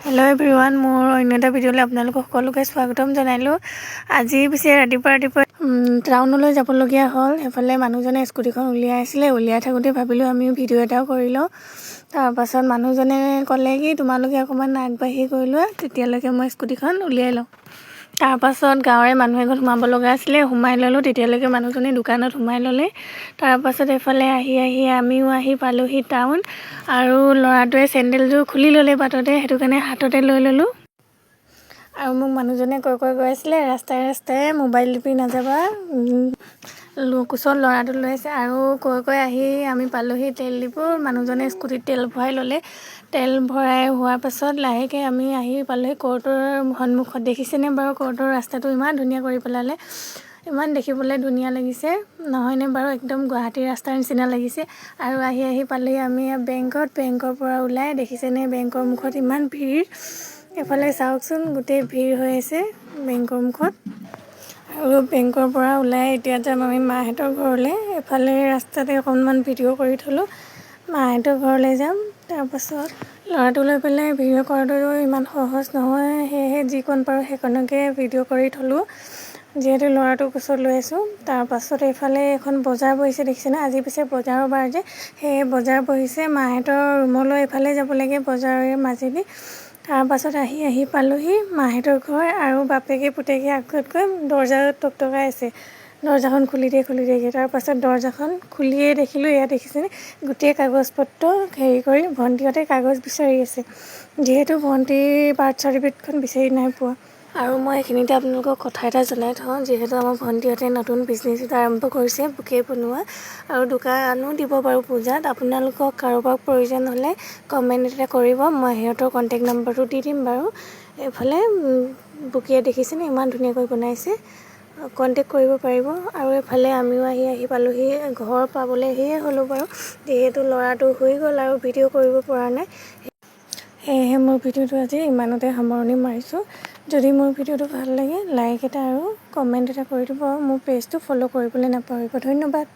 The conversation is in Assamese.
হেল্ল' এভৰিৱান, মোৰ অন্য এটা ভিডিঅ'লৈ আপোনালোকক সকলোকে স্বাগতম জনালোঁ। আজি পিছে ৰাতিপুৱা টাউনলৈ যাবলগীয়া হ'ল। সেইফালে মানুহজনে স্কুটিখন উলিয়াই থাকোঁতে ভাবিলোঁ আমিও ভিডিঅ' এটাও কৰি লওঁ। তাৰপাছত মানুহজনে ক'লে কি তোমালোকে অকণমান আগবাঢ়ি কৰি লোৱা, তেতিয়ালৈকে মই স্কুটিখন উলিয়াই লওঁ। তাৰপাছত গাঁৱৰে মানুহ এঘৰত সোমাব লগা আছিলে, সোমাই ল'লোঁ। তেতিয়ালৈকে মানুহজনে দোকানত সোমাই ল'লে। তাৰপাছত এইফালে আহি আমিও আহি পালোঁহি টাউন। আৰু ল'ৰাটোৱে চেণ্ডেলযোৰ খুলি ল'লে বাটতে, সেইটো কাৰণে হাততে লৈ ল'লোঁ। আৰু মোক মানুহজনে কৈ আছিলে ৰাস্তাই মোবাইল টিপি নাযাবা, কোচত ল'ৰাটো লৈ আছে। আৰু কৈ আহি আমি পালোঁহি তেল ডিপু। মানুহজনে স্কুটিত তেল ভৰাই ল'লে। তেল ভৰাই হোৱাৰ পাছত লাহেকৈ আমি আহি পালোঁহি কোৰ্টৰ সন্মুখত। দেখিছেনে বাৰু কোৰ্টৰ ৰাস্তাটো ইমান ধুনীয়া কৰি পেলালে, ইমান দেখিবলৈ ধুনীয়া লাগিছে নহয়নে বাৰু? একদম গুৱাহাটীৰ ৰাস্তাৰ নিচিনা লাগিছে। আৰু আহি পালোঁহি আমি বেংকৰ পৰা ওলাই। দেখিছেনে বেংকৰ মুখত ইমান ভিৰ। এফালে চাওকচোন, গোটেই ভিৰ হৈ আছে বেংকৰ মুখত। আৰু বেংকৰ পৰা ওলাই এতিয়া যাম আমি মাহঁতৰ ঘৰলৈ। এফালে ৰাস্তাতে অকণমান ভিডিঅ' কৰি থ'লোঁ, মাহঁতৰ ঘৰলৈ যাম। তাৰপাছত ল'ৰাটো লৈ পেলাই ভিডিঅ' কৰাটো ইমান সহজ নহয়, সেয়েহে যিকণ পাৰোঁ সেইকণকে ভিডিঅ' কৰি থ'লোঁ, যিহেতু ল'ৰাটোৰ কোচত লৈ আছোঁ। তাৰপাছত এইফালে এখন বজাৰ বহিছে, দেখিছেনে? আজি পিছে বজাৰৰ বাৰ যে, সেয়ে বজাৰ বহিছে। মাহঁতৰ ৰুমলৈ এইফালে যাব লাগে বজাৰৰ মাজেদি। তাৰপাছত আহি পালোঁহি মাহঁতৰ ঘৰ। আৰু বাপেকে পুতেকে আগতকৈ দৰ্জাত টকটকাই আছে, দৰ্জাখন খুলি দিয়ে। তাৰপাছত দৰ্জাখন খুলিয়েই দেখিলোঁ, এয়া দেখিছেনে গোটেই কাগজ পত্ৰ কৰি ভণ্টিহঁতে কাগজ বিচাৰি আছে, যিহেতু ভণ্টিৰ বাৰ্থ চাৰ্টিফিকেটখন বিচাৰি নাই পোৱা। আৰু মই এইখিনিতে আপোনালোকক কথা এটা জনাই থওঁ, যিহেতু আমাৰ ভণ্টিহঁতে নতুন বিজনেছ এটা আৰম্ভ কৰিছে, বুকে বনোৱা। আৰু দোকানো দিব বাৰু পূজাত। আপোনালোকক কাৰোবাক প্ৰয়োজন হ'লে কমেণ্ট এটা কৰিব, মই সিহঁতৰ কণ্টেক্ট নম্বৰটো দি দিম বাৰু। এইফালে বুকে দেখিছেনে ইমান ধুনীয়াকৈ বনাইছে, কণ্টেক্ট কৰিব পাৰিব। আৰু এইফালে আমিও আহি পালোঁহি, ঘৰ পাবলৈহিয়ে হ'লোঁ বাৰু, যিহেতু ল'ৰাটো শুই গ'ল আৰু ভিডিঅ' কৰিব পৰা নাই। সেয়েহে মোৰ ভিডিঅ'টো আজি ইমানতে সামৰণি মাৰিছোঁ। যদি মোৰ ভিডিঅ'টো ভাল লাগে লাইক এটা আৰু কমেণ্ট এটা কৰি দিব, আৰু মোৰ পেজটো ফ'ল' কৰিবলৈ নাপাহৰিব। ধন্যবাদ।